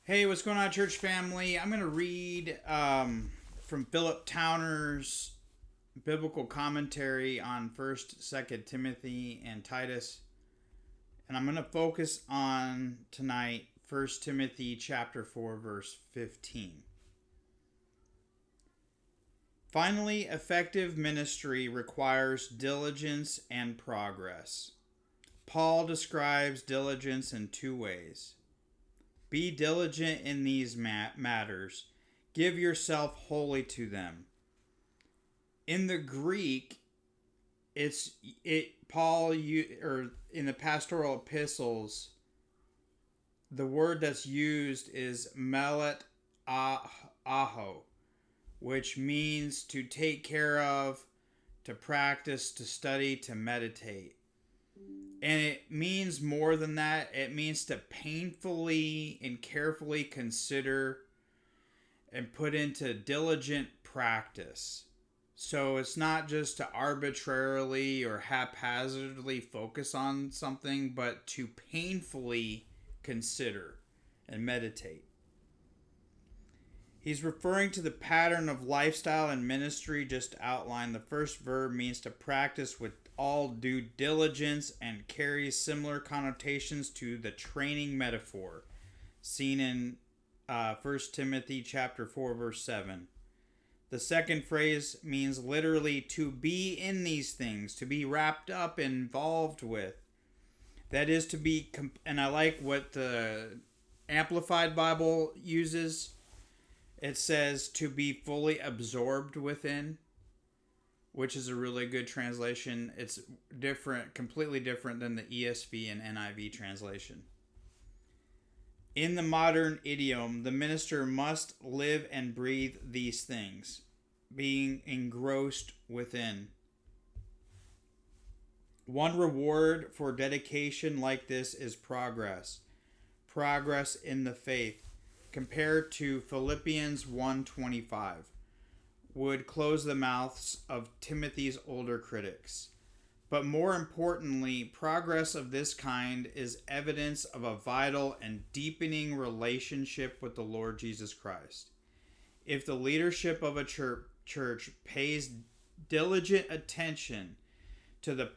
Hey, what's going on, church family? I'm going to read from Philip Towner's biblical commentary on 1st, 2nd Timothy, and Titus. And I'm going to focus on tonight 1st Timothy chapter 4, verse 15. Finally, effective ministry requires diligence and progress. Paul describes diligence in two ways. Be diligent in these matters. Give yourself wholly to them. In the Greek, Paul or in the pastoral epistles, the word that's used is Meletaó, which means to take care of, to practice, to study, to meditate. And it means more than that. It means to painfully and carefully consider and put into diligent practice. So it's not just to arbitrarily or haphazardly focus on something, but to painfully consider and meditate. He's referring to the pattern of lifestyle and ministry just outlined. The first verb means to practice with all due diligence and carries similar connotations to the training metaphor seen in 1 Timothy chapter 4 verse 7. The second phrase means literally to be in these things, to be wrapped up, involved with. That is to be, and I like what the Amplified Bible uses. It says to be fully absorbed within, which is a really good translation. It's different, completely different than the ESV and NIV translation. In the modern idiom, the minister must live and breathe these things, being engrossed within. One reward for dedication like this is progress. Progress in the faith. Compared to Philippians 1:25. Would close the mouths of Timothy's older critics. But more importantly, progress of this kind is evidence of a vital and deepening relationship with the Lord Jesus Christ. If the leadership of a church pays diligent attention to the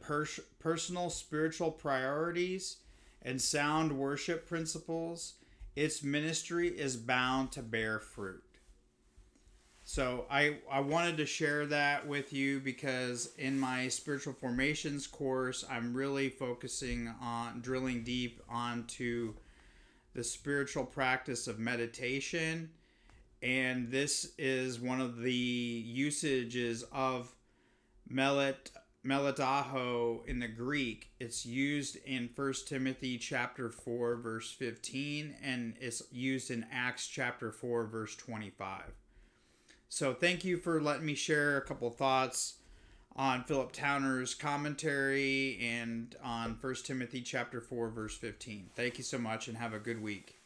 personal spiritual priorities and sound worship principles, its ministry is bound to bear fruit. So I wanted to share that with you because in my spiritual formations course, I'm really focusing on drilling deep onto the spiritual practice of meditation. And this is one of the usages of Meletaó in the Greek. It's used in 1 Timothy chapter 4 verse 15 and it's used in Acts chapter 4 verse 25. So thank you for letting me share a couple thoughts on Philip Towner's commentary and on 1 Timothy chapter 4 verse 15. Thank you so much and have a good week.